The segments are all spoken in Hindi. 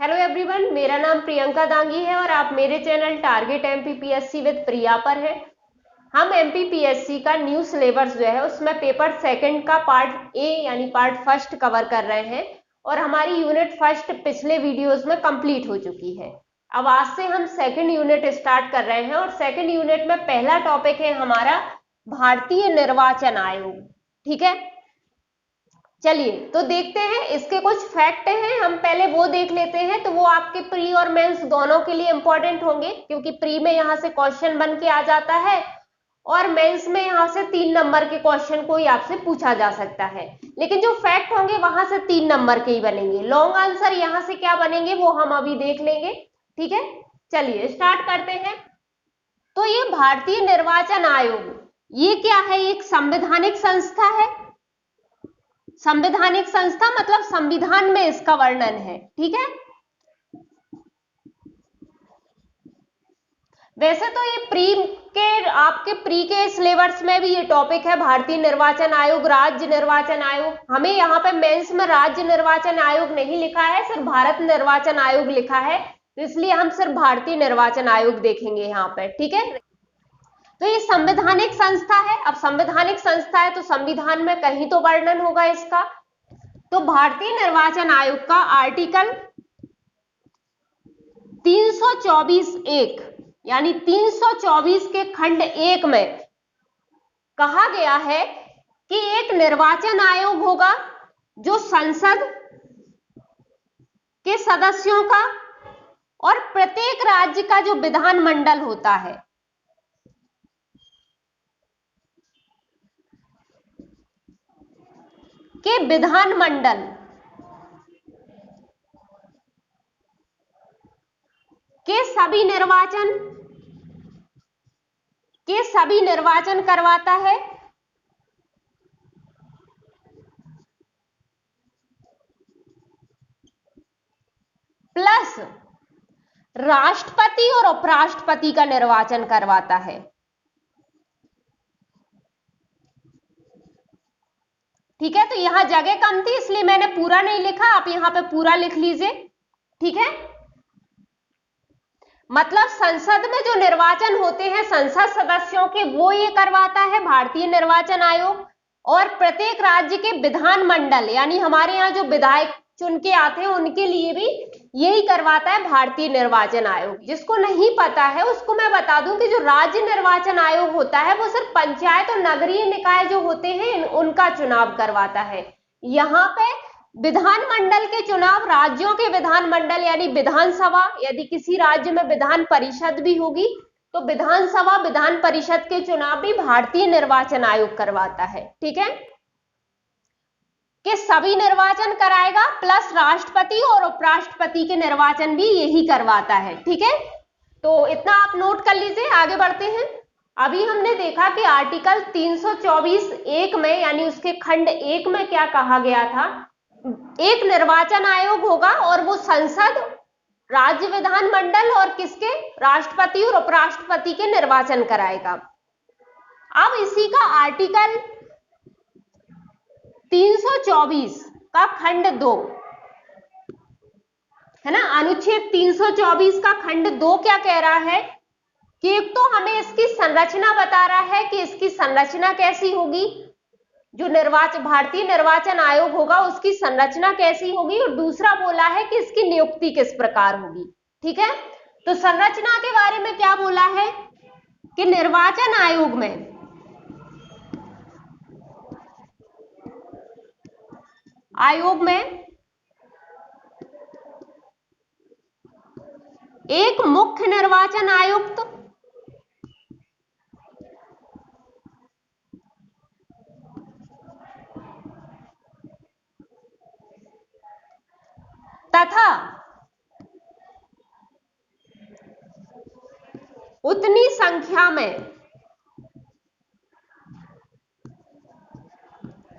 हेलो एवरीवन, मेरा नाम प्रियंका दांगी है और आप मेरे चैनल टारगेट एमपीपीएससी विद प्रिया पर हैं। हम एमपीपीएससी का न्यू सिलेबस जो है उसमें पेपर सेकंड का पार्ट ए यानी पार्ट फर्स्ट कवर कर रहे हैं और हमारी यूनिट फर्स्ट पिछले वीडियोस में कंप्लीट हो चुकी है। अब आज से हम सेकंड यूनिट स्टार्ट कर रहे हैं और सेकंड यूनिट में पहला टॉपिक है हमारा भारतीय निर्वाचन आयोग। ठीक है, चलिए तो देखते हैं। इसके कुछ फैक्ट हैं, हम पहले वो देख लेते हैं, तो वो आपके प्री और मेंस दोनों के लिए इंपॉर्टेंट होंगे, क्योंकि प्री में यहां से क्वेश्चन बन के आ जाता है और मेंस में यहां से 3 नंबर के क्वेश्चन कोई आपसे पूछा जा सकता है। लेकिन जो फैक्ट होंगे वहां से 3 नंबर के ही बनेंगे। लॉन्ग आंसर यहां से क्या बनेंगे वो हम अभी देख लेंगे। ठीक है, चलिए स्टार्ट करते हैं। तो ये भारतीय निर्वाचन आयोग ये क्या है? एक संवैधानिक संस्था है। संवैधानिक संस्था मतलब संविधान में इसका वर्णन है। ठीक है, वैसे तो ये आपके प्री के सिलेबस में भी ये टॉपिक है, भारतीय निर्वाचन आयोग, राज्य निर्वाचन आयोग। हमें यहाँ पे मेंस में राज्य निर्वाचन आयोग नहीं लिखा है, सिर्फ भारत निर्वाचन आयोग लिखा है, तो इसलिए हम सिर्फ भारतीय निर्वाचन आयोग देखेंगे यहाँ पे। ठीक है, तो ये संवैधानिक संस्था है। अब संवैधानिक संस्था है तो संविधान में कहीं तो वर्णन होगा इसका। तो भारतीय निर्वाचन आयोग का आर्टिकल 324(1) यानी 324 के खंड 1 में कहा गया है कि एक निर्वाचन आयोग होगा जो संसद के सदस्यों का और प्रत्येक राज्य का जो विधानमंडल होता है के विधानमंडल के सभी निर्वाचन करवाता है, प्लस राष्ट्रपति और उपराष्ट्रपति का निर्वाचन करवाता है। ठीक है, तो यहां जगह कम थी इसलिए मैंने पूरा नहीं लिखा, आप यहां पे पूरा लिख लीजिए। ठीक है, मतलब संसद में जो निर्वाचन होते हैं संसद सदस्यों के, वो ये करवाता है भारतीय निर्वाचन आयोग, और प्रत्येक राज्य के विधानमंडल यानी हमारे यहाँ जो विधायक चुन के आते हैं उनके लिए भी यही करवाता है भारतीय निर्वाचन आयोग। जिसको नहीं पता है उसको मैं बता दूं कि जो राज्य निर्वाचन आयोग होता है वो सिर्फ पंचायत और नगरीय निकाय जो होते हैं उनका चुनाव करवाता है। यहाँ पे विधानमंडल के चुनाव राज्यों के विधानमंडल यानी विधानसभा, यदि किसी राज्य में विधान परिषद भी होगी तो विधानसभा विधान परिषद के चुनाव भी भारतीय निर्वाचन आयोग करवाता है। ठीक है, कि सभी निर्वाचन कराएगा, प्लस राष्ट्रपति और उपराष्ट्रपति के निर्वाचन भी यही करवाता है। ठीक है, तो इतना आप नोट कर लीजिए। आगे बढ़ते हैं। अभी हमने देखा कि आर्टिकल 324(1) में यानी उसके खंड 1 में क्या कहा गया था, एक निर्वाचन आयोग होगा और वो संसद, राज्य विधानमंडल और किसके, राष्ट्रपति और उपराष्ट्रपति के निर्वाचन कराएगा। अब इसी का आर्टिकल 324 का खंड 2 है ना, अनुच्छेद 324 का खंड 2 क्या कह रहा है कि एक तो हमें इसकी संरचना बता रहा है कि इसकी संरचना कैसी होगी, जो भारतीय निर्वाचन आयोग होगा उसकी संरचना कैसी होगी, और दूसरा बोला है कि इसकी नियुक्ति किस प्रकार होगी। ठीक है, तो संरचना के बारे में क्या बोला है कि निर्वाचन आयोग में एक मुख्य निर्वाचन आयुक्त तथा उतनी संख्या में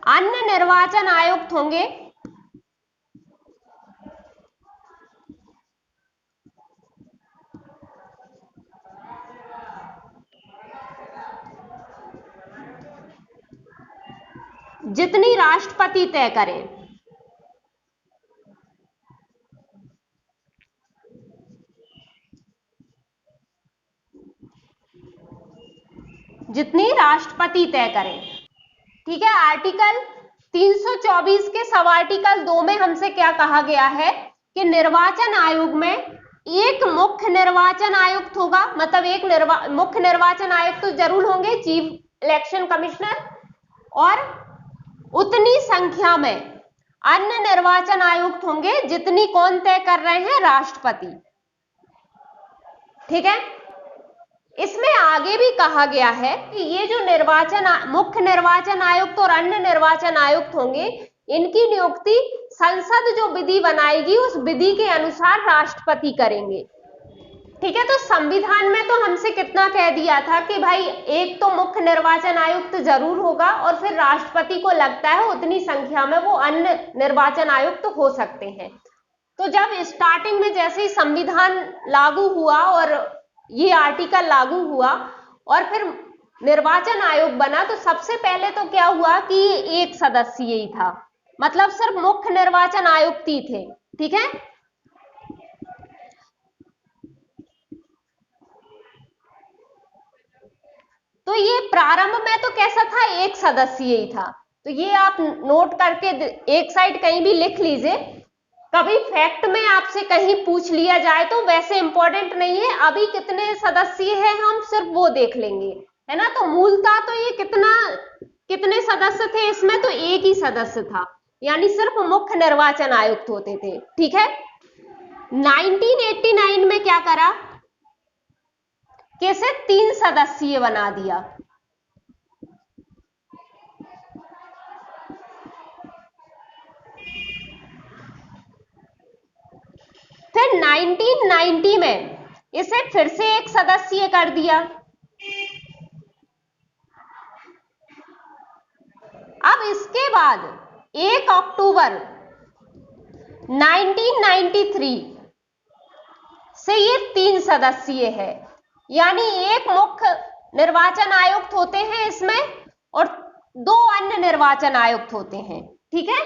अन्य निर्वाचन आयुक्त होंगे जितनी राष्ट्रपति तय करें। जितनी राष्ट्रपति तय करें। ठीक है, आर्टिकल 324 के सब आर्टिकल 2 में हमसे क्या कहा गया है कि निर्वाचन आयोग में एक मुख्य निर्वाचन आयुक्त होगा, मतलब एक मुख्य निर्वाचन आयुक्त तो जरूर होंगे, चीफ इलेक्शन कमिश्नर, और उतनी संख्या में अन्य निर्वाचन आयुक्त होंगे जितनी कौन तय कर रहे हैं, राष्ट्रपति। ठीक है, इसमें आगे भी कहा गया है कि ये जो मुख्य निर्वाचन आयुक्त और अन्य निर्वाचन आयुक्त होंगे, इनकी नियुक्ति संसद जो विधि बनाएगी उस विधि के अनुसार राष्ट्रपति करेंगे। ठीक है, तो संविधान में तो हमसे कितना कह दिया था कि भाई एक तो मुख्य निर्वाचन आयुक्त जरूर होगा और फिर राष्ट्रपति को लगता है उतनी संख्या में वो अन्य निर्वाचन आयुक्त हो सकते हैं। तो जब स्टार्टिंग में जैसे ही संविधान लागू हुआ और ये आर्टिकल लागू हुआ और फिर निर्वाचन आयोग बना, तो सबसे पहले तो क्या हुआ कि ये एक सदस्यीय ही था, मतलब सिर्फ मुख्य निर्वाचन आयुक्त ही थे। ठीक है, तो ये प्रारंभ में तो कैसा था, एक सदस्यीय ही था। तो ये आप नोट करके एक साइड कहीं भी लिख लीजिए, कभी फैक्ट में आपसे कहीं पूछ लिया जाए तो वैसे इंपॉर्टेंट नहीं है अभी कितने सदस्य हैं, हम सिर्फ वो देख लेंगे, है ना। तो मूलतः तो ये कितने सदस्य थे, इसमें तो एक ही सदस्य था, यानी सिर्फ मुख्य निर्वाचन आयुक्त होते थे। ठीक है, 1989 में क्या करा कि इसे 3 सदस्यीय बना दिया। फिर 1990 में इसे फिर से एक सदस्यीय कर दिया। अब इसके बाद 1 अक्टूबर 1993 से ये 3 सदस्यीय है, यानी एक मुख्य निर्वाचन आयुक्त होते हैं इसमें और 2 अन्य निर्वाचन आयुक्त होते हैं। ठीक है,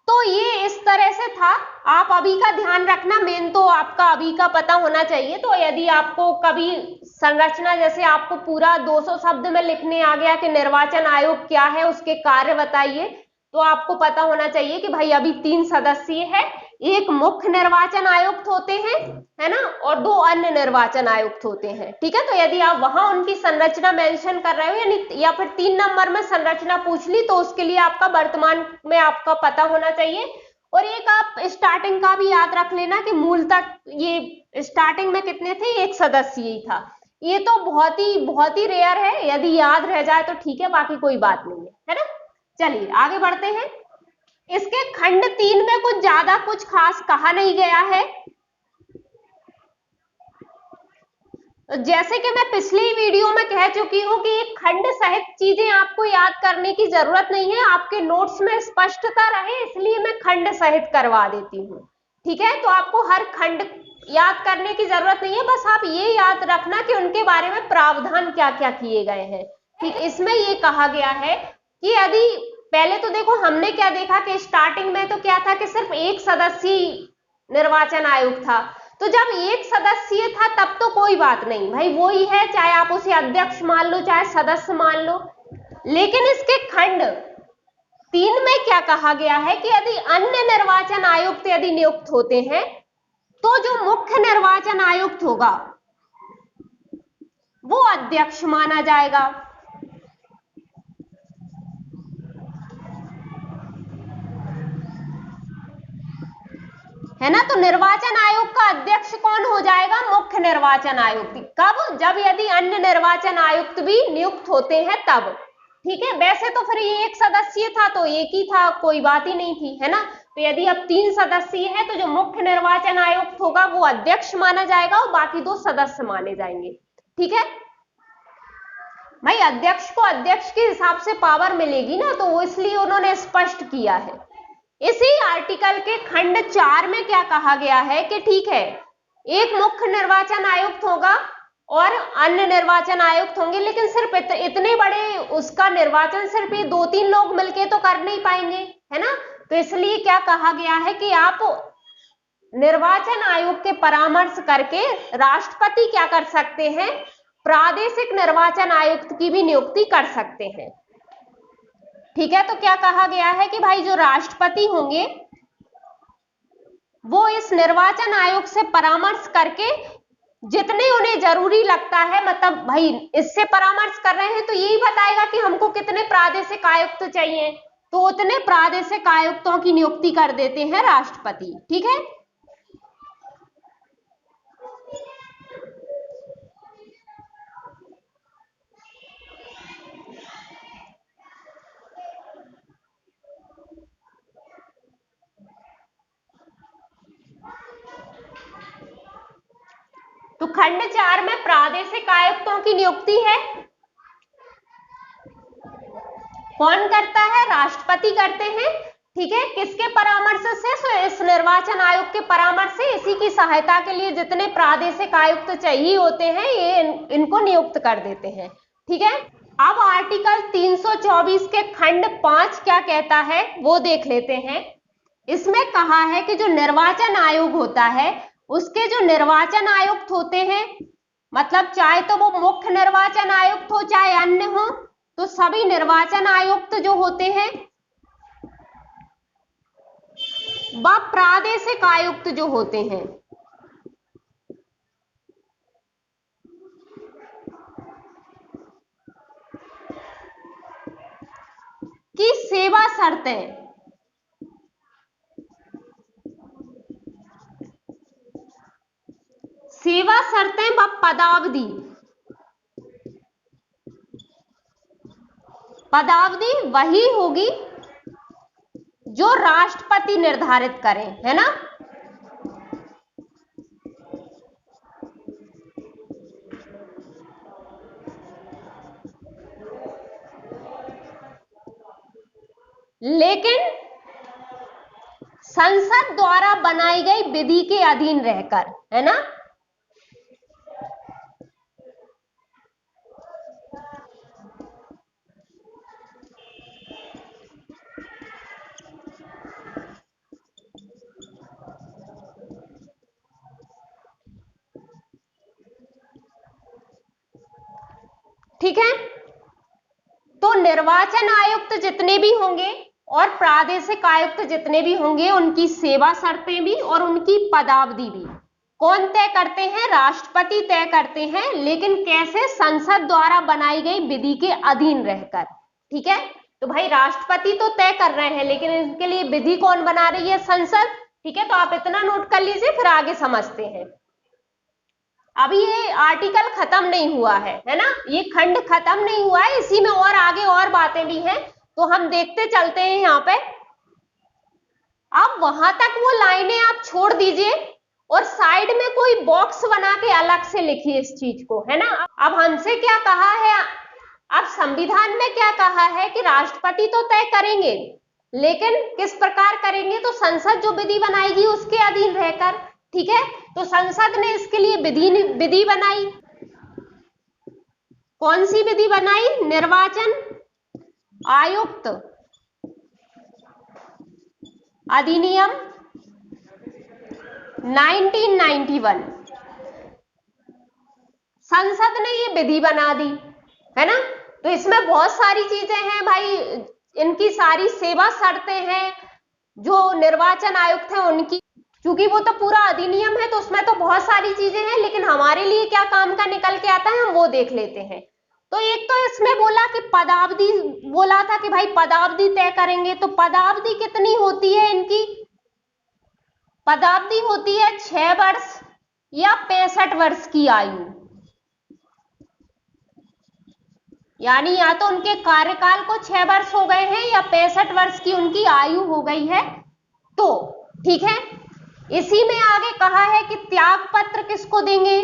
तो ये इस तरह से था। आप अभी का ध्यान रखना, मेन तो आपका अभी का पता होना चाहिए। तो यदि आपको कभी संरचना जैसे आपको पूरा 200 शब्द में लिखने आ गया कि निर्वाचन आयोग क्या है, उसके कार्य बताइए, तो आपको पता होना चाहिए कि भाई अभी 3 सदस्यीय है, एक मुख्य निर्वाचन आयुक्त होते हैं, है ना, और 2 अन्य निर्वाचन आयुक्त होते हैं। ठीक है, तो यदि आप वहां उनकी संरचना मेंशन कर रहे हो यानी या फिर 3 नंबर में संरचना पूछ ली, तो उसके लिए आपका वर्तमान में आपका पता होना चाहिए। और एक आप स्टार्टिंग का भी याद रख लेना कि मूलतः ये स्टार्टिंग में कितने थे, एक सदस्य ही था। ये तो बहुत ही रेयर है, यदि याद रह जाए तो ठीक है, बाकी कोई बात नहीं है ना। चलिए आगे बढ़ते हैं। इसके खंड 3 में कुछ ज्यादा कुछ खास कहा नहीं गया है। जैसे कि मैं पिछली वीडियो में कह चुकी हूं कि खंड सहित चीजें आपको याद करने की जरूरत नहीं है, आपके नोट्स में स्पष्टता रहे इसलिए मैं खंड सहित करवा देती हूं। ठीक है, तो आपको हर खंड याद करने की जरूरत नहीं है, बस आप ये याद रखना कि उनके बारे में प्रावधान क्या क्या किए गए हैं। ठीक, इसमें ये कहा गया है कि यदि पहले तो देखो हमने क्या देखा कि स्टार्टिंग में तो क्या था कि सिर्फ एक सदस्यीय निर्वाचन आयोग था। तो जब एक सदस्यीय था तब तो कोई बात नहीं, भाई वो ही है, चाहे आप उसे अध्यक्ष मान लो चाहे सदस्य मान लो। लेकिन इसके खंड 3 में क्या कहा गया है कि यदि अन्य निर्वाचन आयुक्त यदि नियुक्त होते हैं तो जो मुख्य निर्वाचन आयुक्त होगा वो अध्यक्ष माना जाएगा। है ना, तो निर्वाचन आयोग का अध्यक्ष कौन हो जाएगा, मुख्य निर्वाचन आयुक्त। कब, जब यदि अन्य निर्वाचन आयुक्त भी नियुक्त होते हैं तब। ठीक है, वैसे तो फिर ये एक सदस्यीय था तो एक ही था, कोई बात ही नहीं थी, है ना। तो यदि अब 3 सदस्यीय है तो जो मुख्य निर्वाचन आयुक्त होगा वो अध्यक्ष माना जाएगा और बाकी 2 सदस्य माने जाएंगे। ठीक है भाई, अध्यक्ष को अध्यक्ष के हिसाब से पावर मिलेगी ना, तो वो इसलिए उन्होंने स्पष्ट किया है। इसी आर्टिकल के खंड 4 में क्या कहा गया है कि ठीक है, एक मुख्य निर्वाचन आयुक्त होगा और अन्य निर्वाचन आयुक्त होंगे, लेकिन सिर्फ इतने बड़े उसका निर्वाचन सिर्फ ये 2-3 लोग मिलके तो कर नहीं पाएंगे, है ना। तो इसलिए क्या कहा गया है कि आप निर्वाचन आयोग के परामर्श करके राष्ट्रपति क्या कर सकते हैं, प्रादेशिक निर्वाचन आयुक्त की भी नियुक्ति कर सकते हैं। ठीक है, तो क्या कहा गया है कि भाई जो राष्ट्रपति होंगे वो इस निर्वाचन आयोग से परामर्श करके जितने उन्हें जरूरी लगता है, मतलब भाई इससे परामर्श कर रहे हैं तो यही बताएगा कि हमको कितने प्रादेशिक आयुक्त चाहिए, तो उतने प्रादेशिक आयुक्तों की नियुक्ति कर देते हैं राष्ट्रपति। ठीक है, तो खंड 4 में प्रादेशिक आयुक्तों की नियुक्ति है, कौन करता है? राष्ट्रपति करते हैं। ठीक है, किसके परामर्श से? इस निर्वाचन आयोग के परामर्श से इसी की सहायता के लिए जितने प्रादेशिक आयुक्त चाहिए होते हैं ये इनको नियुक्त कर देते हैं। ठीक है, अब आर्टिकल 324 के खंड 5 क्या कहता है वो देख लेते हैं। इसमें कहा है कि जो निर्वाचन आयोग होता है उसके जो निर्वाचन आयुक्त होते हैं, मतलब चाहे तो वो मुख्य निर्वाचन आयुक्त हो चाहे अन्य हो, तो सभी निर्वाचन आयुक्त जो होते हैं व प्रादेशिक आयुक्त जो होते हैं की सेवा शर्तें व पदावधि वही होगी जो राष्ट्रपति निर्धारित करें, है ना। लेकिन संसद द्वारा बनाई गई विधि के अधीन रहकर, है ना। ठीक है, तो निर्वाचन आयुक्त जितने भी होंगे और प्रादेशिक आयुक्त जितने भी होंगे उनकी सेवा शर्तें भी और उनकी पदावधि भी कौन तय करते हैं? राष्ट्रपति तय करते हैं, लेकिन कैसे? संसद द्वारा बनाई गई विधि के अधीन रहकर। ठीक है, तो भाई राष्ट्रपति तो तय कर रहे हैं लेकिन इसके लिए विधि कौन बना रही है? संसद। ठीक है, तो आप इतना नोट कर लीजिए, फिर आगे समझते हैं। अभी ये आर्टिकल खत्म नहीं हुआ है ना, ये खंड खत्म नहीं हुआ है, इसी में और आगे और बातें भी हैं, तो हम देखते चलते हैं यहाँ पे। अब वहां तक वो लाइनें आप छोड़ दीजिए और साइड में कोई बॉक्स बना के अलग से लिखिए इस चीज को, है ना। अब हमसे क्या कहा है? अब संविधान में क्या कहा है कि राष्ट्रपति तो तय करेंगे, लेकिन किस प्रकार करेंगे? तो संसद जो विधि बनाएगी उसके अधीन रहकर। ठीक है, तो संसद ने इसके लिए विधि बनाई। कौन सी विधि बनाई? निर्वाचन आयुक्त अधिनियम 1991। संसद ने ये विधि बना दी, है ना। तो इसमें बहुत सारी चीजें हैं भाई, इनकी सारी सेवा शर्तें हैं जो निर्वाचन आयुक्त है उनकी, क्योंकि वो तो पूरा अधिनियम है तो उसमें तो बहुत सारी चीजें हैं, लेकिन हमारे लिए क्या काम का निकल के आता है हम वो देख लेते हैं। तो एक तो इसमें बोला कि पदावधि, बोला था कि भाई पदावधि तय करेंगे, तो पदावधि कितनी होती है इनकी? पदावधि होती है 6 वर्ष या 65 वर्ष की आयु, यानी या तो उनके कार्यकाल को 6 वर्ष हो गए हैं या 65 वर्ष की उनकी आयु हो गई है। तो ठीक है, इसी में आगे कहा है कि त्याग पत्र किसको देंगे?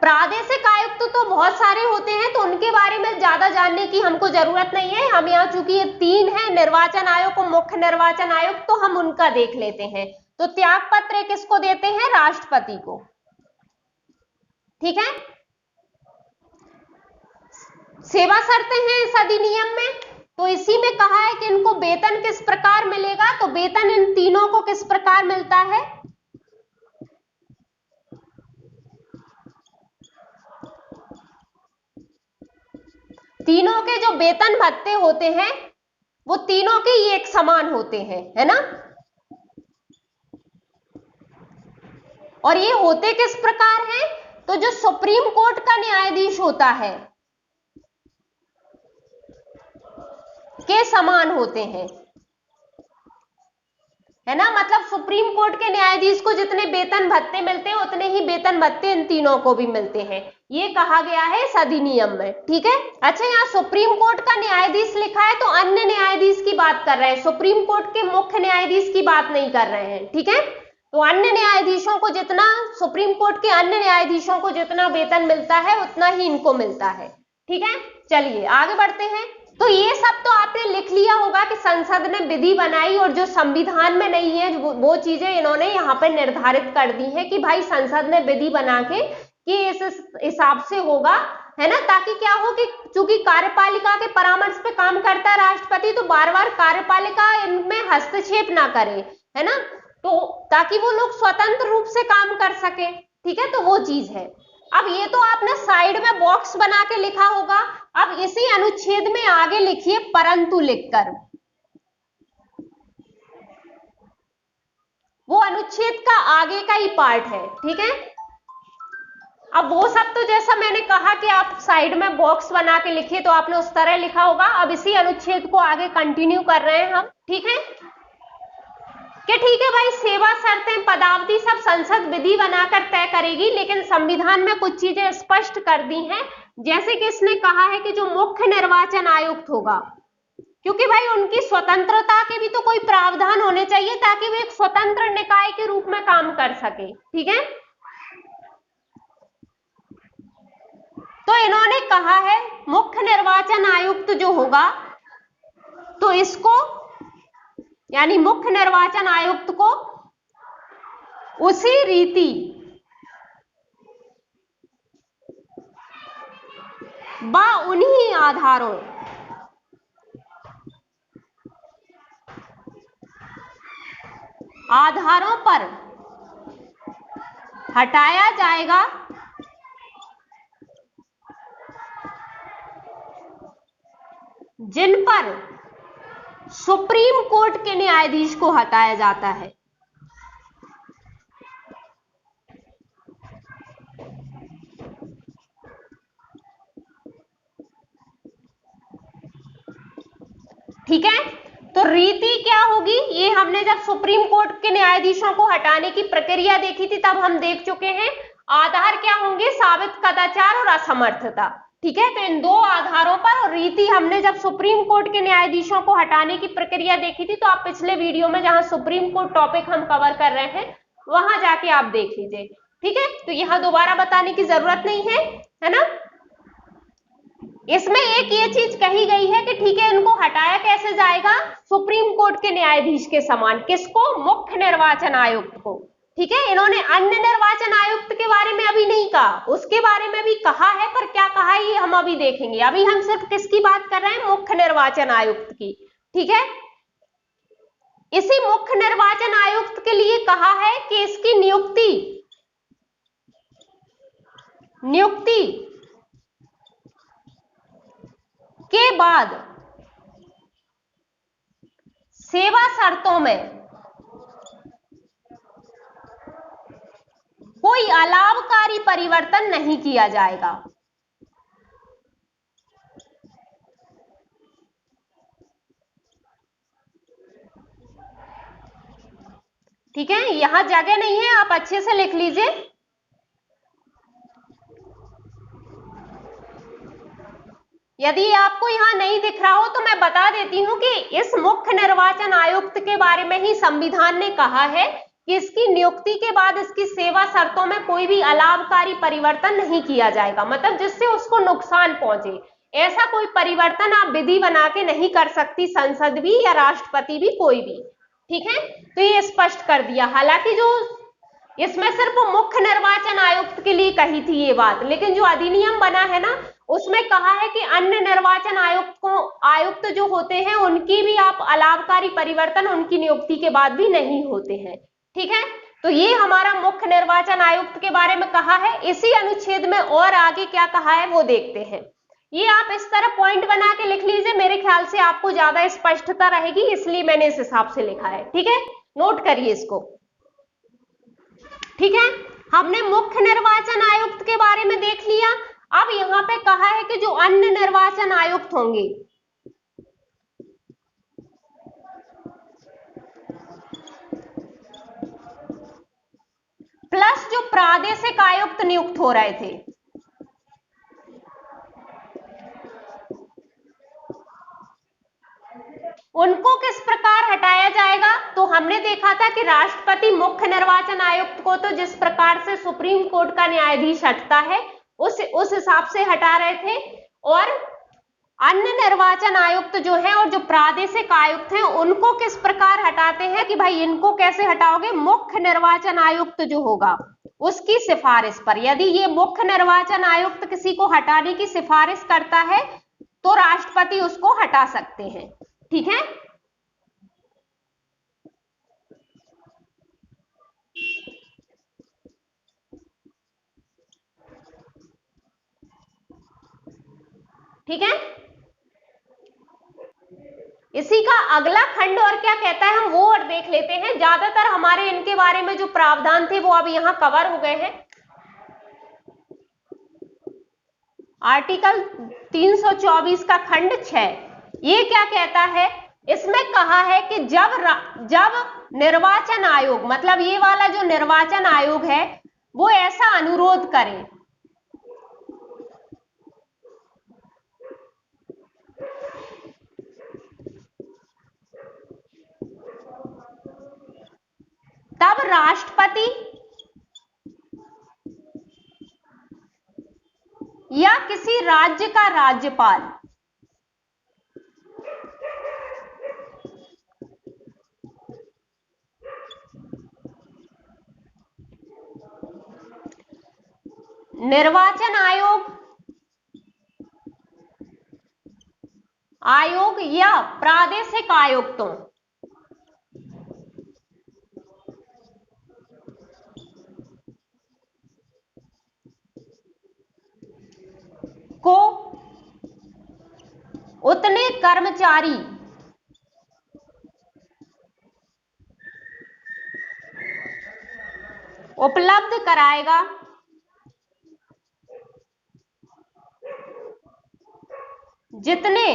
प्रादेशिक आयुक्त तो बहुत सारे होते हैं तो उनके बारे में ज्यादा जानने की हमको जरूरत नहीं है, हम यहाँ चूंकि ये 3 है निर्वाचन आयोग और मुख्य निर्वाचन आयोग, तो हम उनका देख लेते हैं। तो त्याग पत्र किसको देते हैं? राष्ट्रपति को। ठीक है, सेवा शर्तें हैं इस अधिनियम में, तो इसी में कहा है कि इनको वेतन किस प्रकार मिलेगा, तो वेतन इन तीनों को किस प्रकार मिलता है? तीनों के जो वेतन भत्ते होते हैं वो तीनों के ही एक समान होते हैं, है ना। और ये होते किस प्रकार हैं, तो जो सुप्रीम कोर्ट का न्यायाधीश होता है के समान होते हैं, है ना। मतलब सुप्रीम कोर्ट के न्यायाधीश को जितने वेतन भत्ते मिलते हैं उतने ही वेतन भत्ते इन तीनों को भी मिलते हैं, ये कहा गया है इस अधिनियम में, ठीक है। अच्छा, यहाँ सुप्रीम कोर्ट का न्यायाधीश लिखा है तो अन्य न्यायाधीश की बात कर रहे हैं, सुप्रीम कोर्ट के मुख्य न्यायाधीश की बात नहीं कर रहे हैं, ठीक है। तो अन्य न्यायाधीशों को जितना, सुप्रीम कोर्ट के अन्य न्यायाधीशों को जितना वेतन मिलता है उतना ही इनको मिलता है, ठीक है। चलिए आगे बढ़ते हैं। तो ये सब तो आपने लिख लिया होगा कि संसद ने विधि बनाई और जो संविधान में नहीं है वो चीजें इन्होंने यहाँ पे निर्धारित कर दी है कि भाई संसद ने विधि बना के कि इस हिसाब से होगा, है ना। ताकि क्या हो कि चूंकि कार्यपालिका के परामर्श पे काम करता है राष्ट्रपति, तो बार बार कार्यपालिका इनमें हस्तक्षेप ना करे, है ना, तो ताकि वो लोग स्वतंत्र रूप से काम कर सके, ठीक है। तो वो चीज है। अब ये तो आपने साइड में बॉक्स बना के लिखा होगा। अब इसी अनुच्छेद में आगे लिखिए परंतु लिखकर, वो अनुच्छेद का आगे का ही पार्ट है, ठीक है। अब वो सब तो जैसा मैंने कहा कि आप साइड में बॉक्स बना के लिखिए, तो आपने उस तरह लिखा होगा। अब इसी अनुच्छेद को आगे कंटिन्यू कर रहे हैं हम, ठीक है। कि ठीक है भाई, सेवा शर्तें पदावधि सब संसद विधि बनाकर तय करेगी, लेकिन संविधान में कुछ चीजें स्पष्ट कर दी हैं, जैसे कि इसने कहा है कि जो मुख्य निर्वाचन आयुक्त होगा, क्योंकि भाई उनकी स्वतंत्रता के भी तो कोई प्रावधान होने चाहिए ताकि वो एक स्वतंत्र निकाय के रूप में काम कर सके, ठीक है। तो इन्होंने कहा है मुख्य निर्वाचन आयुक्त जो होगा, तो इसको यानी मुख्य निर्वाचन आयुक्त को उसी रीति व उन्हीं आधारों पर हटाया जाएगा जिन पर सुप्रीम कोर्ट के न्यायाधीश को हटाया जाता है। ठीक है, तो रीति क्या होगी, ये हमने जब सुप्रीम कोर्ट के न्यायाधीशों को हटाने की प्रक्रिया देखी थी तब हम देख चुके हैं। आधार क्या होंगे, साबित कदाचार और असमर्थता, ठीक है। तो इन दो आधारों पर, और रीति हमने जब सुप्रीम कोर्ट के न्यायाधीशों को हटाने की प्रक्रिया देखी थी, तो आप पिछले वीडियो में जहां सुप्रीम कोर्ट टॉपिक हम कवर कर रहे हैं वहां जाके आप देख लीजिए, ठीक है। तो यहां दोबारा बताने की जरूरत नहीं है ना। इसमें एक ये चीज कही गई है कि ठीक है, इनको हटाया कैसे जाएगा, सुप्रीम कोर्ट के न्यायाधीश के समान। किसको, मुख्य निर्वाचन आयुक्त को, ठीक है। इन्होंने अन्य निर्वाचन आयुक्त के बारे में अभी नहीं कहा, उसके बारे में भी कहा है, पर क्या कहा है ये हम अभी देखेंगे। अभी हम सिर्फ किसकी बात कर रहे हैं, मुख्य निर्वाचन आयुक्त की, ठीक है। इसी मुख्य निर्वाचन आयुक्त के लिए कहा है कि इसकी नियुक्ति के बाद सेवा शर्तों में कोई अलाभकारी परिवर्तन नहीं किया जाएगा। ठीक है, यहां जगह नहीं है, आप अच्छे से लिख लीजिए। यदि आपको यहां नहीं दिख रहा हो तो मैं बता देती हूं कि इस मुख्य निर्वाचन आयुक्त के बारे में ही संविधान ने कहा है कि इसकी नियुक्ति के बाद इसकी सेवा शर्तों में कोई भी अलाभकारी परिवर्तन नहीं किया जाएगा, मतलब जिससे उसको नुकसान पहुंचे, ऐसा कोई परिवर्तन आप विधि बना के नहीं कर सकती, संसद भी या राष्ट्रपति भी, कोई भी, ठीक है। तो ये स्पष्ट कर दिया। हालांकि जो इसमें सिर्फ मुख्य निर्वाचन आयुक्त के लिए कही थी ये बात, लेकिन जो अधिनियम बना है ना उसमें कहा है कि अन्य निर्वाचन आयुक्त जो होते हैं उनकी भी आप अलाभकारी परिवर्तन उनकी नियुक्ति के बाद भी नहीं होते हैं, ठीक है। तो ये हमारा मुख्य निर्वाचन आयुक्त के बारे में कहा है। इसी अनुच्छेद में और आगे क्या कहा है वो देखते हैं। ये आप इस तरह पॉइंट बना के लिख लीजिए, मेरे ख्याल से आपको ज्यादा स्पष्टता रहेगी, इसलिए मैंने इस हिसाब से लिखा है। ठीक है, नोट करिए इसको। ठीक है, हमने मुख्य निर्वाचन आयुक्त के बारे में देख लिया। अब यहां पे कहा है कि जो अन्य निर्वाचन आयुक्त होंगे, प्लस जो प्रादेशिक आयुक्त नियुक्त हो रहे थे, उनको किस प्रकार हटाया जाएगा। तो हमने देखा था कि राष्ट्रपति मुख्य निर्वाचन आयुक्त को तो जिस प्रकार से सुप्रीम कोर्ट का न्यायाधीश हटता है उस हिसाब से हटा रहे थे, और अन्य निर्वाचन आयुक्त जो है और जो प्रादेशिक आयुक्त हैं उनको किस प्रकार हटाते हैं कि भाई इनको कैसे हटाओगे, मुख्य निर्वाचन आयुक्त जो होगा उसकी सिफारिश पर। यदि ये मुख्य निर्वाचन आयुक्त किसी को हटाने की सिफारिश करता है तो राष्ट्रपति उसको हटा सकते हैं। ठीक है, ठीक है। इसी का अगला खंड और क्या कहता है हम वो और देख लेते हैं। ज्यादातर हमारे इनके बारे में जो प्रावधान थे वो अब यहां कवर हो गए हैं। आर्टिकल 324 का खंड 6 ये क्या कहता है, इसमें कहा है कि जब निर्वाचन आयोग, मतलब ये वाला जो निर्वाचन आयोग है वो ऐसा अनुरोध करे, तब राष्ट्रपति या किसी राज्य का राज्यपाल निर्वाचन आयोग या प्रादेशिक आयुक्तों को उतने कर्मचारी उपलब्ध कराएगा जितने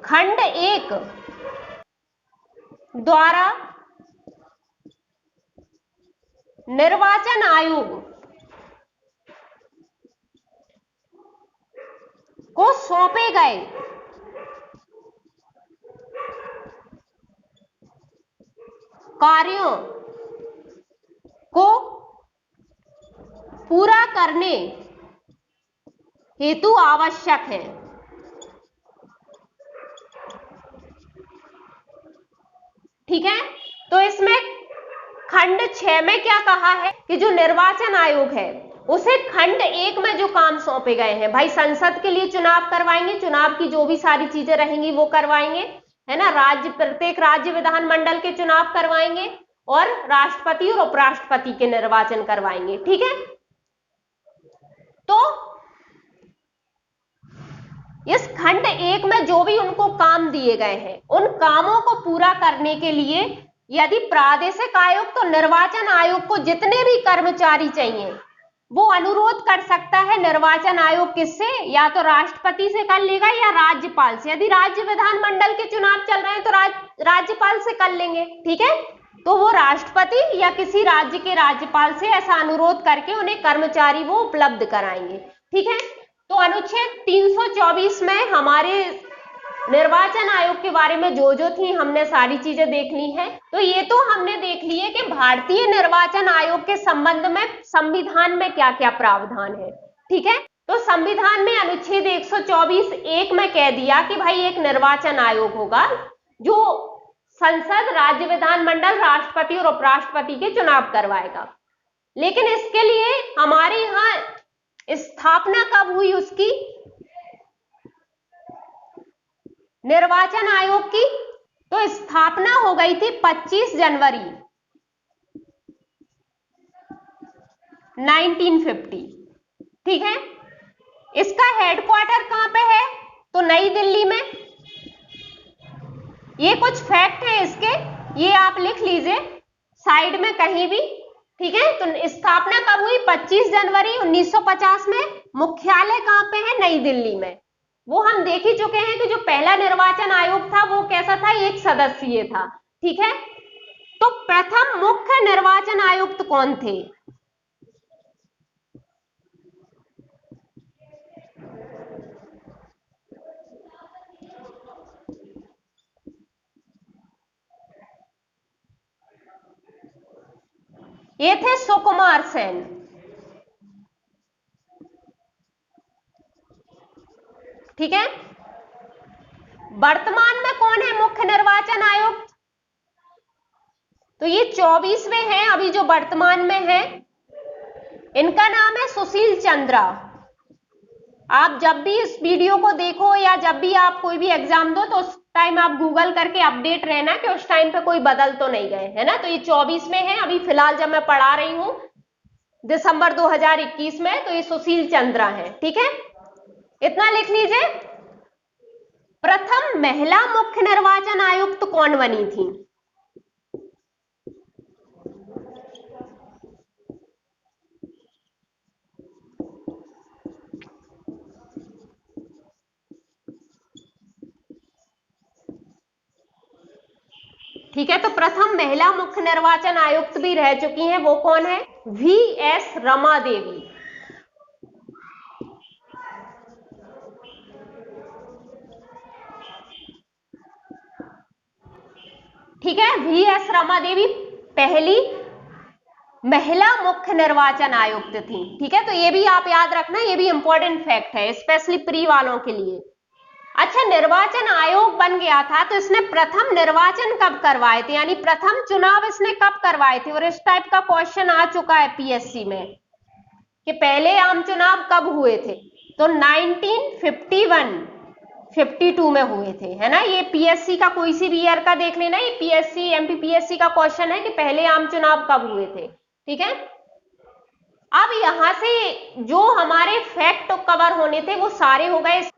खंड 1 द्वारा निर्वाचन आयोग को सौंपे गए कार्यों को पूरा करने हेतु आवश्यक है। ठीक है, तो इसमें खंड 6 में क्या कहा है कि जो निर्वाचन आयोग है उसे खंड 1 में जो काम सौंपे गए हैं, भाई संसद के लिए चुनाव करवाएंगे, चुनाव की जो भी सारी चीजें रहेंगी वो करवाएंगे, है ना, प्रत्येक राज्य विधानमंडल के चुनाव करवाएंगे और राष्ट्रपति और उपराष्ट्रपति के निर्वाचन करवाएंगे। ठीक है, तो इस खंड 1 में जो भी उनको काम दिए गए हैं उन कामों को पूरा करने के लिए यदि प्रादेशिक आयुक्त तो निर्वाचन आयोग को जितने भी कर्मचारी चाहिए वो अनुरोध कर सकता है निर्वाचन आयोग किससे, या तो राष्ट्रपति से कर लेगा या राज्यपाल से। यदि राज्य विधानमंडल के चुनाव चल रहे हैं तो राज्यपाल से कर लेंगे। ठीक है, तो वो राष्ट्रपति या किसी राज्य के राज्यपाल से ऐसा अनुरोध करके उन्हें कर्मचारी वो उपलब्ध कराएंगे। ठीक है, तो अनुच्छेद 324 में हमारे निर्वाचन आयोग के बारे में जो थी हमने सारी चीजें देख ली हैं। तो ये तो हमने देख ली है कि भारतीय निर्वाचन आयोग के संबंध में संविधान में क्या क्या प्रावधान है। ठीक है, तो संविधान में अनुच्छेद 124(1) में कह दिया कि भाई एक निर्वाचन आयोग होगा जो संसद, राज्य विधानमंडल, राष्ट्रपति और उपराष्ट्रपति के चुनाव करवाएगा। लेकिन इसके लिए हमारे यहाँ स्थापना कब हुई उसकी, निर्वाचन आयोग की, तो स्थापना हो गई थी 25 जनवरी 1950। ठीक है, इसका हेडक्वार्टर कहां पे है? तो नई दिल्ली में। ये कुछ फैक्ट है इसके, ये आप लिख लीजिए साइड में कहीं भी, ठीक है। तो स्थापना कब हुई? 25 जनवरी 1950 में। मुख्यालय कहां पे है? नई दिल्ली में। वो हम देख ही चुके हैं कि जो पहला निर्वाचन आयोग था वो कैसा था? एक सदस्यीय था, ठीक है। तो प्रथम मुख्य निर्वाचन आयुक्त कौन थे? ये थे सुकुमार सेन, ठीक है। वर्तमान में कौन है मुख्य निर्वाचन आयुक्त? तो ये 24वें हैं अभी जो वर्तमान में है। इनका नाम है सुशील चंद्रा। आप जब भी इस वीडियो को देखो या जब भी आप कोई भी एग्जाम दो तो उस टाइम आप गूगल करके अपडेट रहना कि उस टाइम पे कोई बदल तो नहीं गए, है ना। तो ये 24 में है अभी फिलहाल जब मैं पढ़ा रही हूं दिसंबर 2021 में, तो ये सुशील चंद्रा है, ठीक है। इतना लिख लीजिए। प्रथम महिला मुख्य निर्वाचन आयुक्त कौन बनी थी? ठीक है, तो प्रथम महिला मुख्य निर्वाचन आयुक्त भी रह चुकी हैं, वो कौन है? VS रमा देवी। ठीक है, VS रमा देवी पहली महिला मुख्य निर्वाचन आयुक्त थी, ठीक है। तो ये भी आप याद रखना, ये भी इंपॉर्टेंट फैक्ट है स्पेशली प्री वालों के लिए। अच्छा, निर्वाचन आयोग बन गया था तो इसने प्रथम निर्वाचन कब करवाए थे, यानी प्रथम चुनाव इसने कब करवाए थे? और इस टाइप का क्वेश्चन आ चुका है पीएससी में कि पहले आम चुनाव कब हुए थे। तो 1951 52 में हुए थे, है ना। ये पीएससी का कोई सी भी ईयर का देख लेना, ये पीएससी एमपीपीएससी का क्वेश्चन है कि पहले आम चुनाव कब हुए थे, ठीक है। अब यहां से जो हमारे फैक्ट कवर होने थे वो सारे हो गए।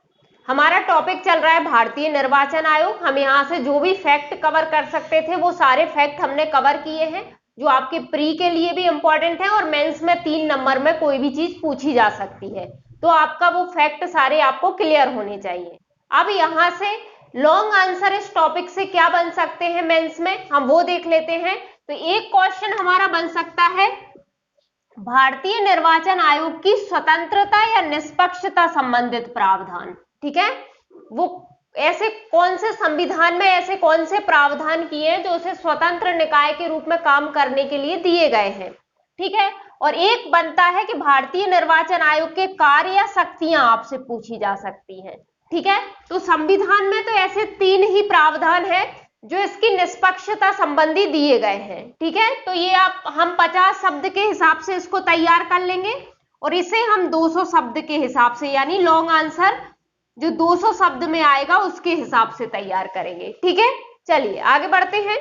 हमारा टॉपिक चल रहा है भारतीय निर्वाचन आयोग, हम यहां से जो भी फैक्ट कवर कर सकते थे वो सारे फैक्ट हमने कवर किए हैं, जो आपके प्री के लिए भी इंपॉर्टेंट है और मेंस में 3 नंबर में कोई भी चीज पूछी जा सकती है, तो आपका वो फैक्ट सारे आपको क्लियर होने चाहिए। अब यहां से लॉन्ग आंसर इस टॉपिक से क्या बन सकते हैं मेंस में, हम वो देख लेते हैं। तो एक क्वेश्चन हमारा बन सकता है भारतीय निर्वाचन आयोग की स्वतंत्रता या निष्पक्षता संबंधित प्रावधान, ठीक है। वो ऐसे कौन से संविधान में ऐसे कौन से प्रावधान किए हैं जो उसे स्वतंत्र निकाय के रूप में काम करने के लिए दिए गए हैं, ठीक है। और एक बनता है कि भारतीय निर्वाचन आयोग के कार्य या शक्तियां आपसे पूछी जा सकती हैं, ठीक है। तो संविधान में तो ऐसे 3 ही प्रावधान है जो इसकी निष्पक्षता संबंधी दिए गए हैं, ठीक है। तो ये हम 50 शब्द के हिसाब से इसको तैयार कर लेंगे और इसे हम 200 शब्द के हिसाब से, यानी लॉन्ग आंसर जो 200 शब्द में आएगा उसके हिसाब से तैयार करेंगे, ठीक है। चलिए आगे बढ़ते हैं।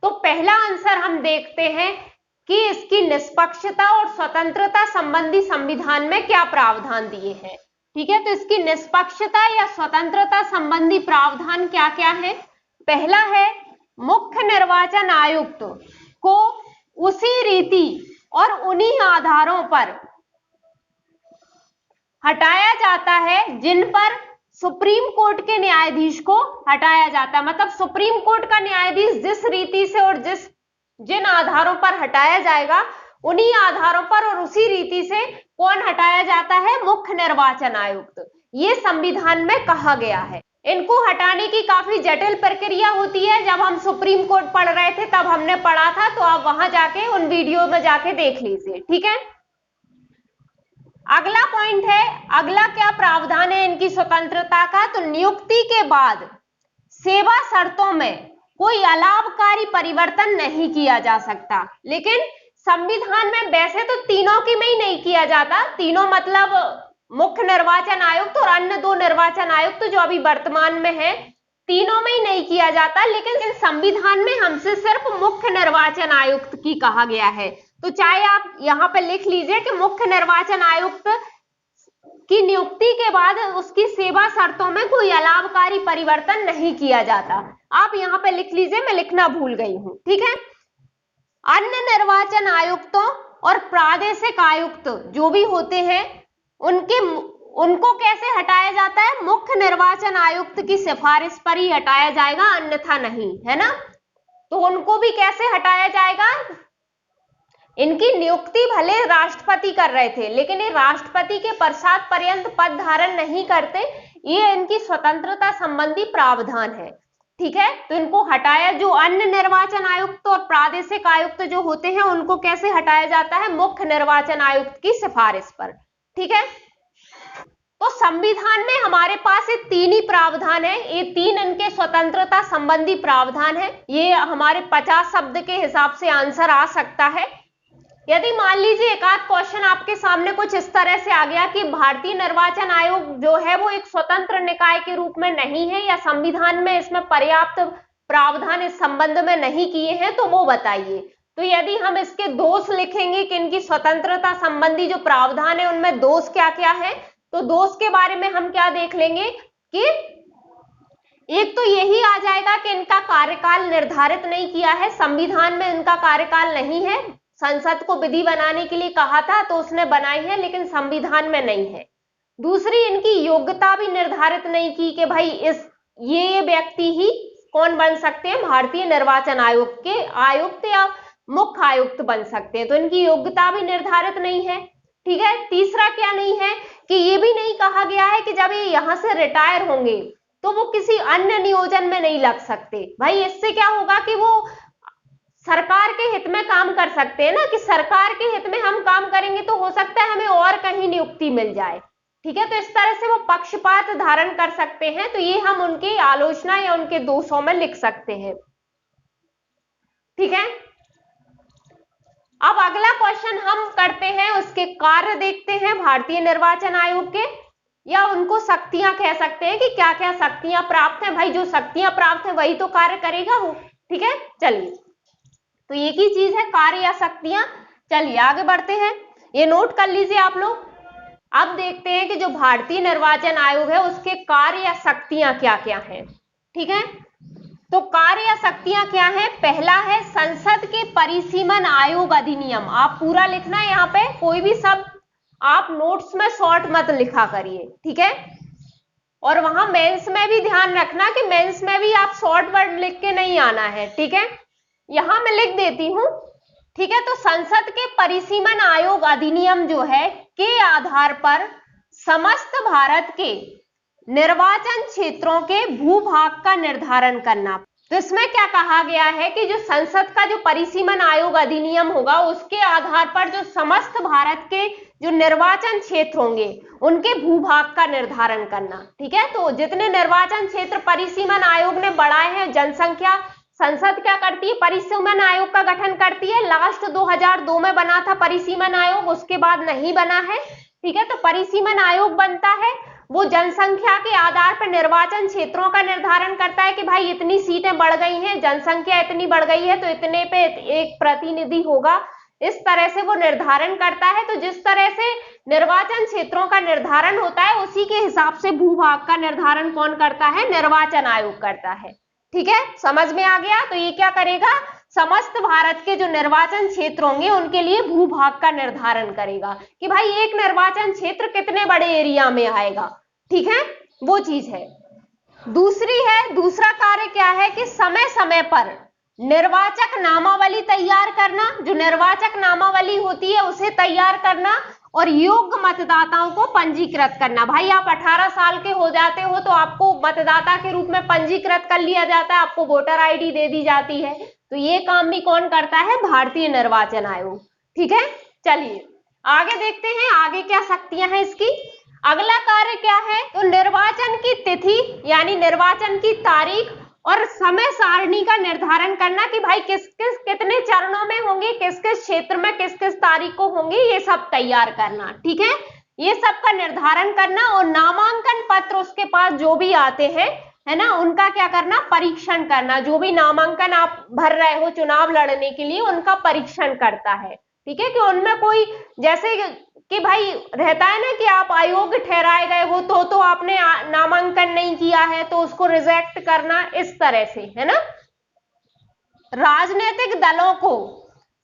तो पहला आंसर हम देखते हैं कि इसकी निष्पक्षता और स्वतंत्रता संबंधी संविधान में क्या प्रावधान दिए हैं, ठीक है। तो इसकी निष्पक्षता या स्वतंत्रता संबंधी प्रावधान क्या क्या है? पहला है मुख्य निर्वाचन आयुक्त को उसी रीति और उन्हीं आधारों पर हटाया जाता है जिन पर सुप्रीम कोर्ट के न्यायाधीश को हटाया जाता है। मतलब सुप्रीम कोर्ट का न्यायाधीश जिस रीति से और जिन आधारों पर हटाया जाएगा उन्हीं आधारों पर और उसी रीति से कौन हटाया जाता है? मुख्य निर्वाचन आयुक्त। ये संविधान में कहा गया है। इनको हटाने की काफी जटिल प्रक्रिया होती है, जब हम सुप्रीम कोर्ट पढ़ रहे थे तब हमने पढ़ा था, तो आप वहां जाके उन वीडियो में जाके देख लीजिए, ठीक है। अगला पॉइंट है, अगला क्या प्रावधान है इनकी स्वतंत्रता का? तो नियुक्ति के बाद सेवा शर्तों में कोई अलाभकारी परिवर्तन नहीं किया जा सकता। लेकिन संविधान में वैसे तो तीनों की में ही नहीं किया जाता, तीनों मतलब मुख्य निर्वाचन आयुक्त और अन्य 2 निर्वाचन आयुक्त जो अभी वर्तमान में है, तीनों में ही नहीं किया जाता, लेकिन संविधान में हमसे सिर्फ मुख्य निर्वाचन आयुक्त की कहा गया है। तो चाहे आप यहां पे लिख लीजिए कि मुख्य निर्वाचन आयुक्त की नियुक्ति के बाद उसकी सेवा शर्तों में कोई अलाभकारी परिवर्तन नहीं किया जाता। आप यहाँ पे लिख लीजिए, मैं लिखना भूल गई हूँ, ठीक है। अन्य निर्वाचन आयुक्तों और प्रादेशिक आयुक्त जो भी होते हैं उनको कैसे हटाया जाता है? मुख्य निर्वाचन आयुक्त की सिफारिश पर ही हटाया जाएगा, अन्यथा नहीं, है ना। तो उनको भी कैसे हटाया जाएगा? इनकी नियुक्ति भले राष्ट्रपति कर रहे थे, लेकिन ये राष्ट्रपति के पश्चात पर्यंत पद धारण नहीं करते, ये इनकी स्वतंत्रता संबंधी प्रावधान है, ठीक है। तो इनको हटाया, जो अन्य निर्वाचन आयुक्त और प्रादेशिक आयुक्त जो होते हैं उनको कैसे हटाया जाता है? मुख्य निर्वाचन आयुक्त की सिफारिश पर, ठीक है। तो संविधान में हमारे पास ये तीन ही प्रावधान है, ये तीन इनके स्वतंत्रता संबंधी प्रावधान है। ये हमारे 50 शब्द के हिसाब से आंसर आ सकता है। यदि मान लीजिए एक आध क्वेश्चन आपके सामने कुछ इस तरह से आ गया कि भारतीय निर्वाचन आयोग जो है वो एक स्वतंत्र निकाय के रूप में नहीं है, या संविधान में इसमें पर्याप्त प्रावधान इस संबंध में नहीं किए हैं, तो वो बताइए। तो यदि हम इसके दोष लिखेंगे कि इनकी स्वतंत्रता संबंधी जो प्रावधान है उनमें दोष क्या क्या है, तो दोष के बारे में हम क्या देख लेंगे कि एक तो यही आ जाएगा कि इनका कार्यकाल निर्धारित नहीं किया है, संविधान में इनका कार्यकाल नहीं है। संसद को विधि बनाने के लिए कहा था तो उसने बनाई है, लेकिन संविधान में नहीं है। दूसरी, इनकी योग्यता भी निर्धारित नहीं की कि भाई ये व्यक्ति ही कौन बन सकते हैं, भारतीय निर्वाचन आयोग के आयुक्त या मुख्य आयुक्त बन सकते हैं, तो इनकी योग्यता भी निर्धारित नहीं है, ठीक है। तीसरा क्या नहीं है कि ये भी नहीं कहा गया है कि जब ये यहां से रिटायर होंगे तो वो किसी अन्य नियोजन में नहीं लग सकते। भाई इससे क्या होगा कि वो सरकार के हित में काम कर सकते हैं ना, कि सरकार के हित में हम काम करेंगे तो हो सकता है हमें और कहीं नियुक्ति मिल जाए, ठीक है। तो इस तरह से वो पक्षपात धारण कर सकते हैं, तो ये हम उनकी आलोचना या उनके दोषों में लिख सकते हैं, ठीक है। अब अगला क्वेश्चन हम करते हैं, उसके कार्य देखते हैं भारतीय निर्वाचन आयोग के, या उनको शक्तियां कह सकते हैं कि क्या क्या शक्तियां प्राप्त हैं। भाई जो शक्तियां प्राप्त हैं वही तो कार्य करेगा वो, ठीक है। चलिए, तो एक ही चीज है कार्य या शक्तियां। चलिए आगे बढ़ते हैं, ये नोट कर लीजिए आप लोग। अब देखते हैं कि जो भारतीय निर्वाचन आयोग है उसके कार्य या शक्तियां क्या क्या हैं, ठीक है। तो कार्य या शक्तियां क्या है? पहला है संसद के परिसीमन आयोग अधिनियम। आप पूरा लिखना है, यहाँ पे कोई भी शब्द आप नोट्स में शॉर्ट मत लिखा करिए, ठीक है। और वहां मेंस में भी ध्यान रखना कि मेंस में भी आप शॉर्ट वर्ड लिख के नहीं आना है, ठीक है। यहां मैं लिख देती हूं, ठीक है। तो संसद के परिसीमन आयोग अधिनियम जो है के आधार पर समस्त भारत के निर्वाचन क्षेत्रों के भूभाग का निर्धारण करना। तो इसमें क्या कहा गया है कि जो संसद का जो परिसीमन आयोग अधिनियम होगा उसके आधार पर जो समस्त भारत के जो निर्वाचन क्षेत्र होंगे उनके भूभाग का निर्धारण करना, ठीक है। तो जितने निर्वाचन क्षेत्र परिसीमन आयोग ने बढ़ाए हैं, जनसंख्या, संसद क्या करती है? परिसीमन आयोग का गठन करती है। लास्ट 2002 में बना था परिसीमन आयोग, उसके बाद नहीं बना है, ठीक है। तो परिसीमन आयोग बनता है, वो जनसंख्या के आधार पर निर्वाचन क्षेत्रों का निर्धारण करता है कि भाई इतनी सीटें बढ़ गई हैं, जनसंख्या इतनी बढ़ गई है, तो इतने पे एक प्रतिनिधि होगा, इस तरह से वो निर्धारण करता है। तो जिस तरह से निर्वाचन क्षेत्रों का निर्धारण होता है उसी के हिसाब से भूभाग का निर्धारण कौन करता है? निर्वाचन आयोग करता है, ठीक है। समझ में आ गया? तो ये क्या करेगा? समस्त भारत के जो निर्वाचन क्षेत्र होंगे उनके लिए भूभाग का निर्धारण करेगा कि भाई एक निर्वाचन क्षेत्र कितने बड़े एरिया में आएगा, ठीक है, वो चीज है। दूसरा कार्य क्या है कि समय समय पर निर्वाचक नामावली तैयार करना, जो निर्वाचक नामावली होती है उसे तैयार करना और योग्य मतदाताओं को पंजीकृत करना। भाई आप 18 साल के हो जाते हो तो आपको मतदाता के रूप में पंजीकृत कर लिया जाता है, आपको वोटर आईडी दे दी जाती है। तो ये काम भी कौन करता है? भारतीय निर्वाचन आयोग, ठीक है। चलिए आगे देखते हैं, आगे क्या शक्तियां हैं इसकी। अगला कार्य क्या है? तो निर्वाचन की तिथि यानी निर्वाचन की तारीख और समय सारणी का निर्धारण करना कि भाई किस किस कितने चरणों में होंगे, किस किस क्षेत्र में किस किस तारीख को होंगे, ये सब तैयार करना, ठीक है। ये सब का निर्धारण करना और नामांकन पत्र उसके पास जो भी आते हैं, है ना, उनका क्या करना? परीक्षण करना। जो भी नामांकन आप भर रहे हो चुनाव लड़ने के लिए उनका परीक्षण करता है, ठीक है, कि उनमें कोई जैसे कि भाई रहता है ना कि आप अयोग्य ठहराए गए हो तो आपने नामांकन नहीं किया है तो उसको रिजेक्ट करना, इस तरह से, है ना। राजनीतिक दलों को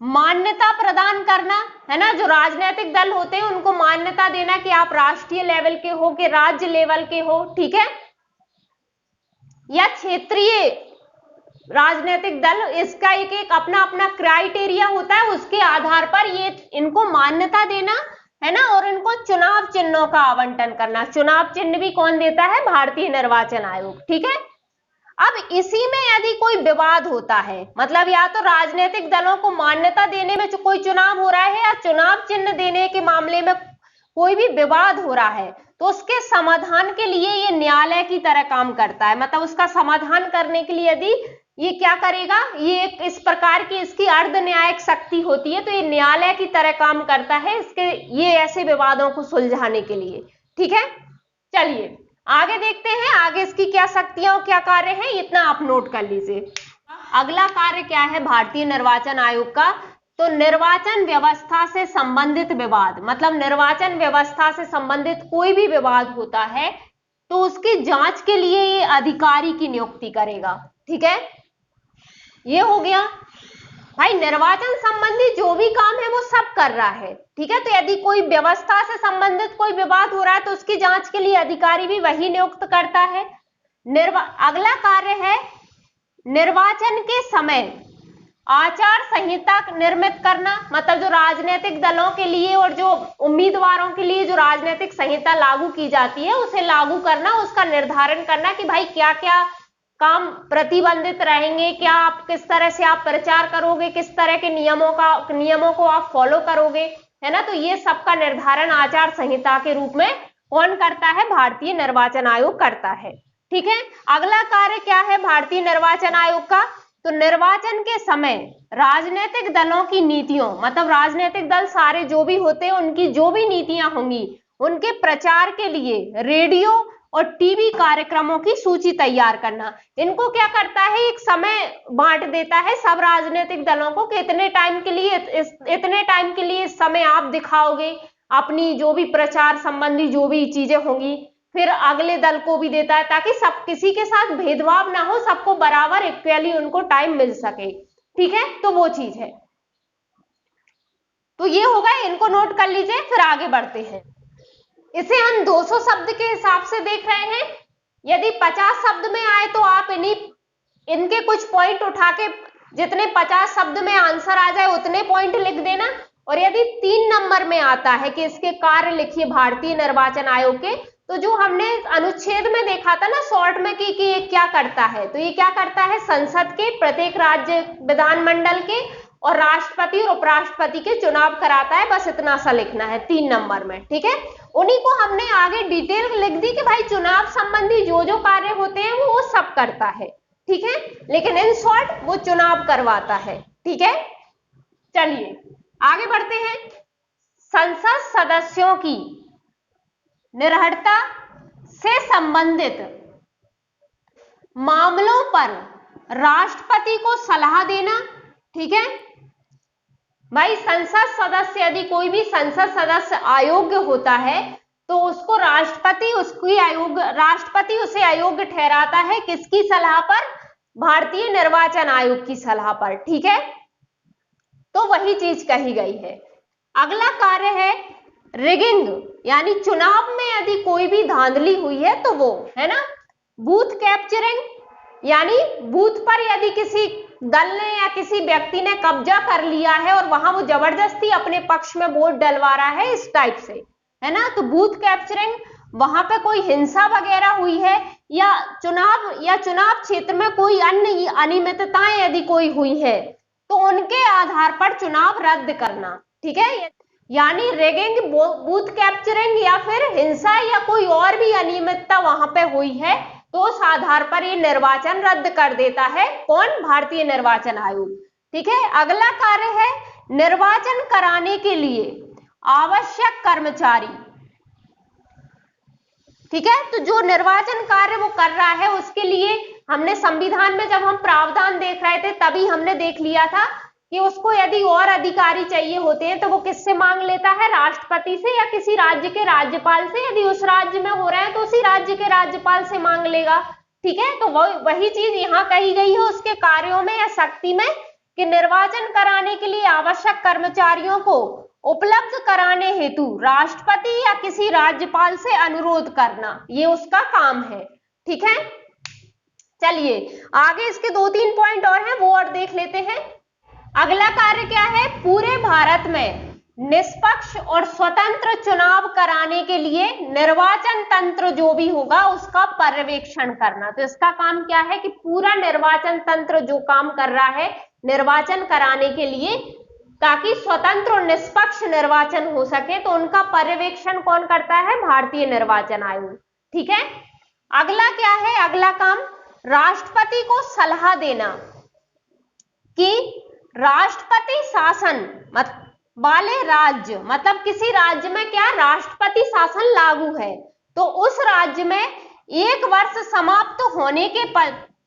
मान्यता प्रदान करना, है ना, जो राजनीतिक दल होते हैं उनको मान्यता देना कि आप राष्ट्रीय लेवल के हो कि राज्य लेवल के हो, ठीक है, या क्षेत्रीय राजनीतिक दल, इसका एक एक अपना अपना क्राइटेरिया होता है, उसके आधार पर ये इनको मान्यता देना, है ना, और इनको चुनाव चिन्हों का आवंटन करना। चुनाव चिन्ह भी कौन देता है? भारतीय निर्वाचन आयोग, ठीक है। अब इसी में यदि कोई विवाद होता है, मतलब या तो राजनीतिक दलों को मान्यता देने में कोई चुनाव हो रहा है या चुनाव चिन्ह देने के मामले में कोई भी विवाद हो रहा है, तो उसके समाधान के लिए ये न्यायालय की तरह काम करता है। मतलब उसका समाधान करने के लिए यदि ये क्या करेगा, ये एक इस प्रकार की इसकी अर्ध न्यायिक शक्ति होती है, तो ये न्यायालय की तरह काम करता है इसके ये ऐसे विवादों को सुलझाने के लिए, ठीक है। चलिए आगे देखते हैं, आगे इसकी क्या शक्तियां और क्या कार्य हैं, इतना आप नोट कर लीजिए। अगला कार्य क्या है भारतीय निर्वाचन आयोग का? तो निर्वाचन व्यवस्था से संबंधित विवाद, मतलब निर्वाचन व्यवस्था से संबंधित कोई भी विवाद होता है तो उसकी जांच के लिए ये अधिकारी की नियुक्ति करेगा, ठीक है। ये हो गया भाई, निर्वाचन संबंधी जो भी काम है वो सब कर रहा है, ठीक है। तो यदि कोई व्यवस्था से संबंधित कोई विवाद हो रहा है तो उसकी जांच के लिए अधिकारी भी वही नियुक्त करता है। अगला कार्य है निर्वाचन के समय आचार संहिता निर्मित करना, मतलब जो राजनीतिक दलों के लिए और जो उम्मीदवारों के लिए जो राजनीतिक संहिता लागू की जाती है उसे लागू करना, उसका निर्धारण करना कि भाई क्या क्या काम प्रतिबंधित रहेंगे, क्या आप किस तरह से आप प्रचार करोगे, किस तरह के नियमों को आप फॉलो करोगे, है ना। तो ये सबका निर्धारण आचार संहिता के रूप में कौन करता है? भारतीय निर्वाचन आयोग करता है, ठीक है। अगला कार्य क्या है भारतीय निर्वाचन आयोग का? तो निर्वाचन के समय राजनीतिक दलों की नीतियों, मतलब राजनीतिक दल सारे जो भी होते हैं उनकी जो भी नीतियां होंगी उनके प्रचार के लिए रेडियो और टीवी कार्यक्रमों की सूची तैयार करना। इनको क्या करता है? एक समय बांट देता है सब राजनीतिक दलों को कि इतने टाइम के लिए इस समय आप दिखाओगे अपनी जो भी प्रचार संबंधी जो भी चीजें होंगी, फिर अगले दल को भी देता है ताकि सब किसी के साथ भेदभाव ना हो, सबको बराबर इक्वली उनको टाइम मिल सके, ठीक है। तो वो चीज है, तो ये होगा, इनको नोट कर लीजिए। फिर आगे बढ़ते हैं, इसे हम 200 शब्द के हिसाब से देख रहे हैं। यदि 50 शब्द में आए तो आप इनके कुछ पॉइंट उठा के जितने 50 शब्द में आंसर आ जाए उतने पॉइंट लिख देना। और यदि 3 नंबर में आता है कि इसके कार्य लिखिए भारतीय निर्वाचन आयोग के, तो जो हमने अनुच्छेद में देखा था ना शॉर्ट में कि ये क्या करता है, तो ये क्या करता है? संसद के, प्रत्येक राज्य विधानमंडल के और राष्ट्रपति और उपराष्ट्रपति के चुनाव कराता है। बस इतना सा लिखना है 3 नंबर में, ठीक है। उन्हीं को हमने आगे डिटेल लिख दी कि भाई चुनाव संबंधी जो जो कार्य होते हैं वो सब करता है, ठीक है, लेकिन इन शॉर्ट वो चुनाव करवाता है, ठीक है। चलिए आगे बढ़ते हैं। संसद सदस्यों की निर्भरता से संबंधित मामलों पर राष्ट्रपति को सलाह देना, ठीक है। भाई संसद सदस्य, यदि कोई भी संसद सदस्य अयोग्य होता है तो उसको राष्ट्रपति उसे अयोग्य ठहराता है। किसकी सलाह पर? भारतीय निर्वाचन आयोग की सलाह पर, ठीक है। तो वही चीज कही गई है। अगला कार्य है रिगिंग, यानी चुनाव में यदि कोई भी धांधली हुई है तो वो, है ना। बूथ कैप्चरिंग, यानी बूथ पर यदि किसी दल ने या किसी व्यक्ति ने कब्जा कर लिया है और वहां वो जबरदस्ती अपने पक्ष में वोट डलवा रहा है, इस टाइप से, है ना। तो बूथ कैप्चरिंग, वहां पे कोई हिंसा वगैरह हुई है या चुनाव क्षेत्र में कोई अन्य अनियमितताएं यदि कोई हुई है तो उनके आधार पर चुनाव रद्द करना, ठीक है। यानी रेगिंग, बूथ कैप्चरिंग या फिर हिंसा या कोई और भी अनियमितता वहां पे हुई है तो उस आधार पर ये निर्वाचन रद्द कर देता है। कौन? भारतीय निर्वाचन आयोग, ठीक है। अगला कार्य है निर्वाचन कराने के लिए आवश्यक कर्मचारी, ठीक है। तो जो निर्वाचन कार्य वो कर रहा है उसके लिए हमने संविधान में जब हम प्रावधान देख रहे थे तभी हमने देख लिया था कि उसको यदि और अधिकारी चाहिए होते हैं तो वो किससे मांग लेता है, राष्ट्रपति से या किसी राज्य के राज्यपाल से। यदि उस राज्य में हो रहा है तो उसी राज्य के राज्यपाल से मांग लेगा। ठीक है, तो वही चीज यहाँ कही गई है उसके कार्यों में या शक्ति में कि निर्वाचन कराने के लिए आवश्यक कर्मचारियों को उपलब्ध कराने हेतु राष्ट्रपति या किसी राज्यपाल से अनुरोध करना, ये उसका काम है। ठीक है, चलिए आगे इसके 2-3 पॉइंट और हैं, वो और देख लेते हैं। अगला कार्य क्या है, पूरे भारत में निष्पक्ष और स्वतंत्र चुनाव कराने के लिए निर्वाचन तंत्र जो भी होगा उसका पर्यवेक्षण करना। तो इसका काम क्या है कि पूरा निर्वाचन तंत्र जो काम कर रहा है निर्वाचन कराने के लिए, ताकि स्वतंत्र और निष्पक्ष निर्वाचन हो सके, तो उनका पर्यवेक्षण कौन करता है, भारतीय निर्वाचन आयोग। ठीक है, अगला क्या है, अगला काम राष्ट्रपति को सलाह देना कि राष्ट्रपति शासन वाले राज्य, मतलब किसी राज्य में क्या राष्ट्रपति शासन लागू है, तो उस राज्य में 1 वर्ष समाप्त होने के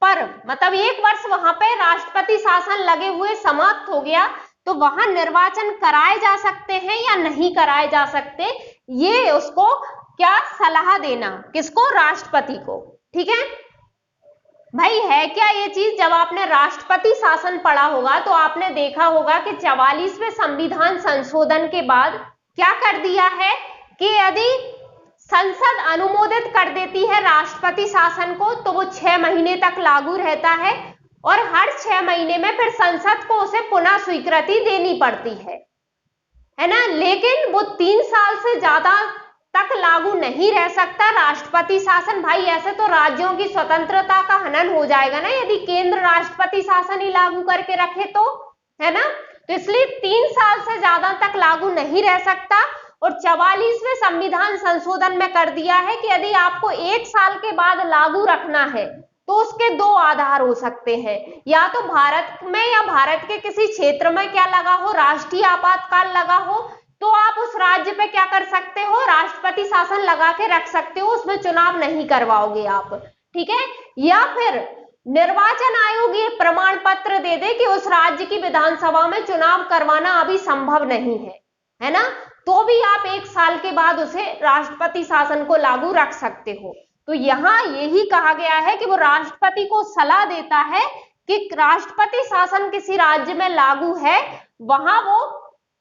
पर मतलब 1 वर्ष वहां पे राष्ट्रपति शासन लगे हुए समाप्त हो गया, तो वहां निर्वाचन कराए जा सकते हैं या नहीं कराए जा सकते, ये उसको क्या सलाह देना, किसको, राष्ट्रपति को। ठीक है भाई, है क्या ये चीज, जब आपने राष्ट्रपति शासन पढ़ा होगा तो आपने देखा होगा कि 44वें संविधान संशोधन के बाद क्या कर दिया है कि यदि संसद अनुमोदित कर देती है राष्ट्रपति शासन को तो वो 6 महीने तक लागू रहता है और हर 6 महीने में फिर संसद को उसे पुनः स्वीकृति देनी पड़ती है ना। लेकिन वो 3 साल से ज्यादा तक लागू नहीं रह सकता राष्ट्रपति शासन। भाई ऐसे तो राज्यों की स्वतंत्रता का हनन हो जाएगा ना यदि केंद्र राष्ट्रपति शासन ही लागू करके रखे तो, है ना। तो इसलिए 3 साल से ज्यादा तक लागू नहीं रह सकता। और 44वें संविधान संशोधन में कर दिया है कि यदि आपको 1 साल के बाद लागू रखना है तो उसके 2 आधार हो सकते हैं, या तो भारत में या भारत के किसी क्षेत्र में क्या लगा हो, राष्ट्रीय आपातकाल लगा हो, तो आप उस राज्य पे क्या कर सकते हो, राष्ट्रपति शासन लगा के रख सकते हो, उसमें चुनाव नहीं करवाओगे आप। ठीक है, या फिर निर्वाचन आयोग ये प्रमाण पत्र दे दे कि उस राज्य की विधानसभा में चुनाव करवाना अभी संभव नहीं है ना, तो भी आप 1 साल के बाद उसे राष्ट्रपति शासन को लागू रख सकते हो। तो यहाँ यही कहा गया है कि वो राष्ट्रपति को सलाह देता है कि राष्ट्रपति शासन किसी राज्य में लागू है, वहां वो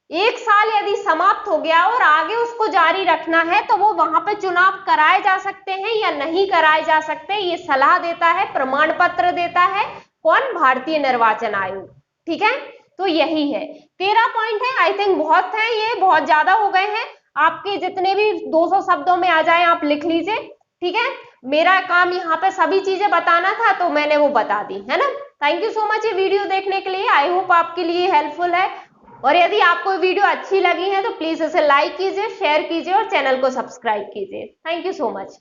1 साल यदि समाप्त हो गया और आगे उसको जारी रखना है तो वो वहां पे चुनाव कराए जा सकते हैं या नहीं कराए जा सकते, ये सलाह देता है, प्रमाण पत्र देता है कौन, भारतीय निर्वाचन आयोग। ठीक है, तो यही है 13 पॉइंट है। आई थिंक बहुत है, ये बहुत ज्यादा हो गए हैं, आपके जितने भी 200 शब्दों में आ जाए आप लिख लीजिए। ठीक है, मेरा काम यहाँ पे सभी चीजें बताना था तो मैंने वो बता दी, है ना। थैंक यू सो मच ये वीडियो देखने के लिए, आई होप आपके लिए हेल्पफुल है। और यदि आपको वीडियो अच्छी लगी है तो प्लीज इसे लाइक कीजिए, शेयर कीजिए और चैनल को सब्सक्राइब कीजिए। Thank you so much.